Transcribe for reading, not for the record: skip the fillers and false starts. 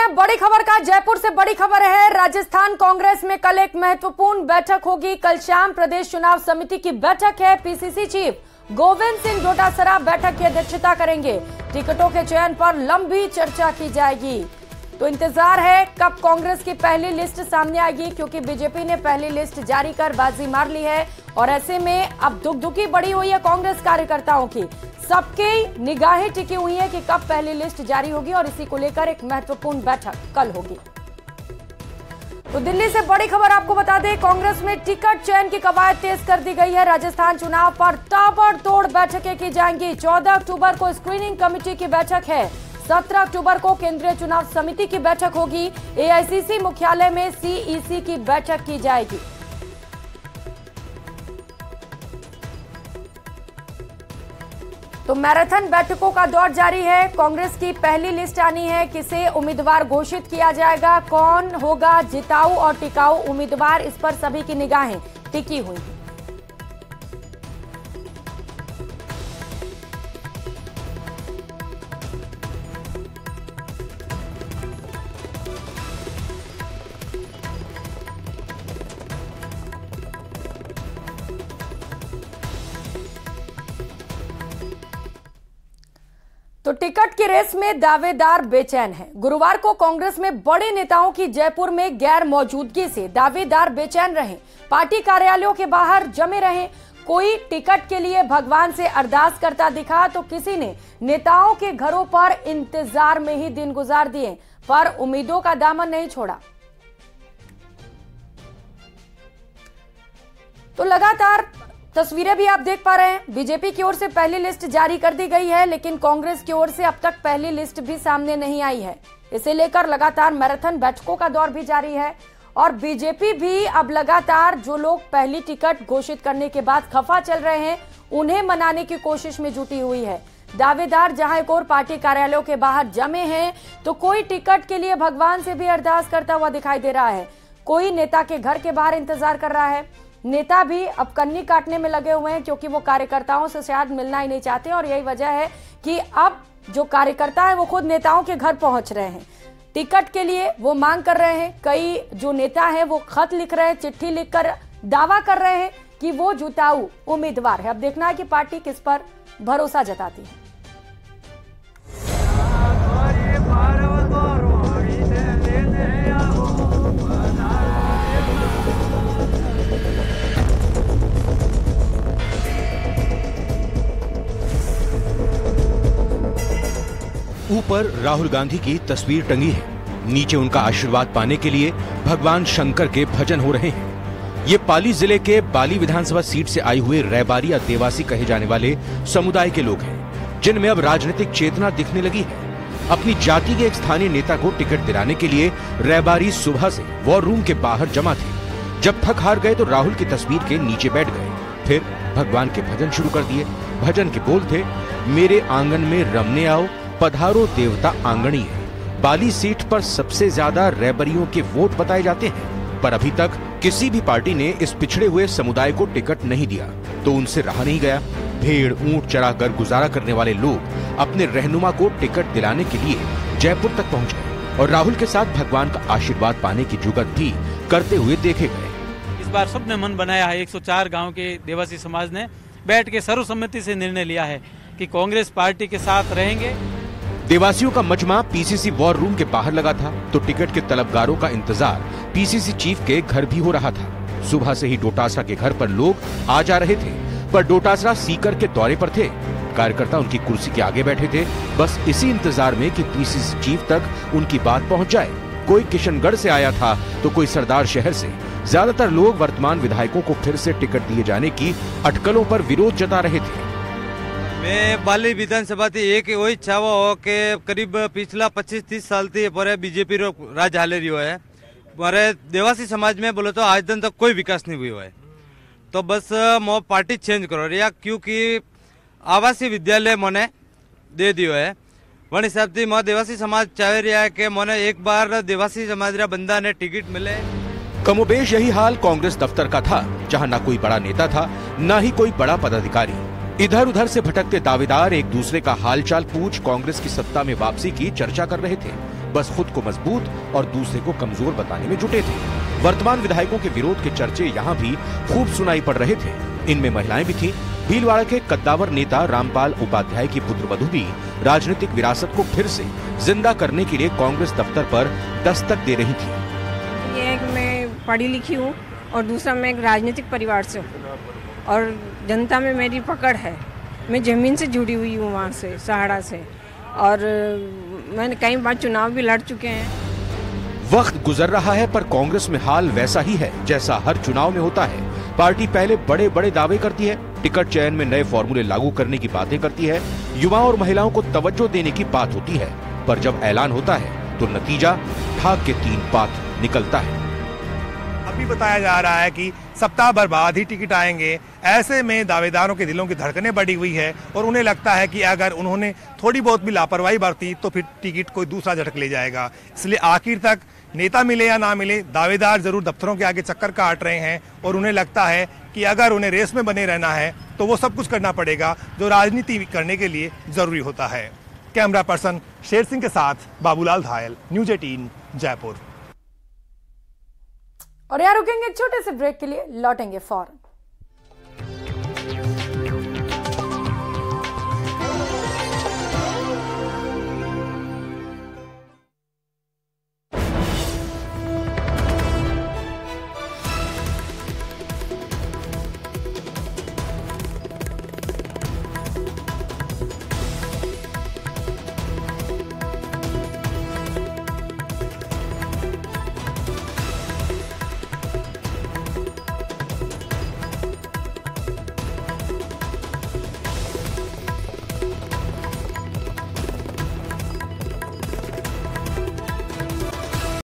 बड़ी खबर का। जयपुर से बड़ी खबर है, राजस्थान कांग्रेस में कल एक महत्वपूर्ण बैठक होगी। कल शाम प्रदेश चुनाव समिति की बैठक है। पीसीसी चीफ गोविंद सिंह डोटासरा बैठक की अध्यक्षता करेंगे। टिकटों के चयन पर लंबी चर्चा की जाएगी। तो इंतजार है कब कांग्रेस की पहली लिस्ट सामने आएगी, क्योंकि बीजेपी ने पहली लिस्ट जारी कर बाजी मार ली है और ऐसे में अब दुखदुखी बढ़ी हुई है कांग्रेस कार्यकर्ताओं की। सबकी निगाहें टिकी हुई है कि कब पहली लिस्ट जारी होगी और इसी को लेकर एक महत्वपूर्ण बैठक कल होगी। तो दिल्ली से बड़ी खबर आपको बता दें, कांग्रेस में टिकट चयन की कवायद तेज कर दी गई है। राजस्थान चुनाव पर ताबड़तोड़ बैठकें की जाएंगी। 14 अक्टूबर को स्क्रीनिंग कमेटी की बैठक है। 17 अक्टूबर को केंद्रीय चुनाव समिति की बैठक होगी। एआईसीसी मुख्यालय में सीईसी की बैठक की जाएगी। तो मैराथन बैठकों का दौर जारी है। कांग्रेस की पहली लिस्ट आनी है, किसे उम्मीदवार घोषित किया जाएगा, कौन होगा जिताऊ और टिकाऊ उम्मीदवार, इस पर सभी की निगाहें टिकी हुई हैं। तो टिकट की रेस में दावेदार बेचैन हैं। गुरुवार को कांग्रेस में बड़े नेताओं की जयपुर में गैर मौजूदगी से दावेदार बेचैन रहे, पार्टी कार्यालयों के बाहर जमे रहे। कोई टिकट के लिए भगवान से अरदास करता दिखा तो किसी ने नेताओं के घरों पर इंतजार में ही दिन गुजार दिए, पर उम्मीदों का दामन नहीं छोड़ा। तो लगातार तस्वीरें भी आप देख पा रहे हैं। बीजेपी की ओर से पहली लिस्ट जारी कर दी गई है, लेकिन कांग्रेस की ओर से अब तक पहली लिस्ट भी सामने नहीं आई है। इसे लेकर लगातार मैराथन बैठकों का दौर भी जारी है और बीजेपी भी अब लगातार जो लोग पहली टिकट घोषित करने के बाद खफा चल रहे हैं, उन्हें मनाने की कोशिश में जुटी हुई है। दावेदार जहां एक और पार्टी कार्यालयों के बाहर जमे हैं, तो कोई टिकट के लिए भगवान से भी अरदास करता हुआ दिखाई दे रहा है। कोई नेता के घर के बाहर इंतजार कर रहा है। नेता भी अब कन्नी काटने में लगे हुए हैं, क्योंकि वो कार्यकर्ताओं से शायद मिलना ही नहीं चाहते और यही वजह है कि अब जो कार्यकर्ता है वो खुद नेताओं के घर पहुंच रहे हैं। टिकट के लिए वो मांग कर रहे हैं। कई जो नेता हैं वो खत लिख रहे हैं, चिट्ठी लिखकर दावा कर रहे हैं कि वो जिताऊ उम्मीदवार है। अब देखना है कि पार्टी किस पर भरोसा जताती है। ऊपर राहुल गांधी की तस्वीर टंगी है, नीचे उनका आशीर्वाद पाने के लिए भगवान शंकर के भजन हो रहे हैं। ये पाली जिले के बाली विधानसभा सीट से आए हुए रैबारी या देवासी कहे जाने वाले समुदाय के लोग हैं, जिनमें अब राजनीतिक चेतना दिखने लगी है। अपनी जाति के एक स्थानीय नेता को टिकट दिलाने के लिए रैबारी सुबह से वॉर रूम के बाहर जमा थे। जब थक हार गए तो राहुल की तस्वीर के नीचे बैठ गए, फिर भगवान के भजन शुरू कर दिए। भजन के बोल थे, मेरे आंगन में रमने आओ, पधारो देवता आंगणी है। बाली सीट पर सबसे ज्यादा रैबरियों के वोट बताए जाते हैं, पर अभी तक किसी भी पार्टी ने इस पिछड़े हुए समुदाय को टिकट नहीं दिया, तो उनसे रहा नहीं गया। भेड़ ऊंट चराकर गुजारा करने वाले लोग अपने रहनुमा को टिकट दिलाने के लिए जयपुर तक पहुंच गए और राहुल के साथ भगवान का आशीर्वाद पाने की जुगत भी करते हुए देखे गए। इस बार सबने मन बनाया है। 104 गाँव के देवासी समाज ने बैठ के सर्वसम्मति से निर्णय लिया है कि कांग्रेस पार्टी के साथ रहेंगे। देवासियों का मजमा पीसीसी वॉर रूम के बाहर लगा था, तो टिकट के तलबगारों का इंतजार पीसीसी चीफ के घर भी हो रहा था। सुबह से ही डोटासरा के घर पर लोग आ जा रहे थे, पर डोटासरा सीकर के दौरे पर थे। कार्यकर्ता उनकी कुर्सी के आगे बैठे थे, बस इसी इंतजार में कि पीसीसी चीफ तक उनकी बात पहुंच जाए। कोई किशनगढ़ से आया था तो कोई सरदार शहर से। ज्यादातर लोग वर्तमान विधायकों को फिर से टिकट दिए जाने की अटकलों पर विरोध जता रहे थे। मैं बाली विधानसभा थी एक वही छावा हो के करीब पिछला 25-30 साल थी पर बीजेपी रो राज हाले रही है। मारे देवासी समाज में बोले तो आज दिन तक कोई विकास नहीं हुआ है, तो बस मो पार्टी चेंज करो रिया, क्योंकि आवासीय विद्यालय मैंने दे दियो है। वन हिसाब से मो देवासी समाज चाहे रहा है कि मैंने एक बार देवासी समाज रा बंदा ने टिकट मिले। कमोबेश यही हाल कांग्रेस दफ्तर का था, जहां न कोई बड़ा नेता था, न ही कोई बड़ा पदाधिकारी। इधर उधर से भटकते दावेदार एक दूसरे का हालचाल पूछ कांग्रेस की सत्ता में वापसी की चर्चा कर रहे थे। बस खुद को मजबूत और दूसरे को कमजोर बताने में जुटे थे। वर्तमान विधायकों के विरोध के चर्चे यहाँ भी खूब सुनाई पड़ रहे थे। इनमें महिलाएं भी थीं। भीलवाड़ा के कद्दावर नेता रामपाल उपाध्याय की पुत्रवधू भी राजनीतिक विरासत को फिर से जिंदा करने के लिए कांग्रेस दफ्तर पर दस्तक दे रही थी। ये एक मैं पढ़ी लिखी हूँ और दूसरा मैं एक राजनीतिक परिवार से हूँ और जनता में मेरी पकड़ है। मैं जमीन से जुड़ी हुई हूँ, वहाँ से सहाड़ा से, और मैंने कई बार चुनाव भी लड़ चुके हैं। वक्त गुजर रहा है पर कांग्रेस में हाल वैसा ही है जैसा हर चुनाव में होता है। पार्टी पहले बड़े बड़े दावे करती है, टिकट चयन में नए फॉर्मूले लागू करने की बातें करती है, युवाओं और महिलाओं को तवज्जो देने की बात होती है, पर जब ऐलान होता है तो नतीजा भाग के 3 पात निकलता है। अभी बताया जा रहा है कि सप्ताह भर बाद ही टिकट आएंगे। ऐसे में दावेदारों के दिलों की धड़कनें बढ़ी हुई है और उन्हें लगता है कि अगर उन्होंने थोड़ी बहुत भी लापरवाही बरती तो फिर टिकट कोई दूसरा झटक ले जाएगा। इसलिए आखिर तक नेता मिले या ना मिले, दावेदार जरूर दफ्तरों के आगे चक्कर काट रहे हैं और उन्हें लगता है कि अगर उन्हें रेस में बने रहना है तो वो सब कुछ करना पड़ेगा जो राजनीति करने के लिए जरूरी होता है। कैमरा पर्सन शेर सिंह के साथ बाबूलाल धायल, न्यूज़ 18 जयपुर। और यहाँ रुकेंगे एक छोटे से ब्रेक के लिए, लौटेंगे फौरन।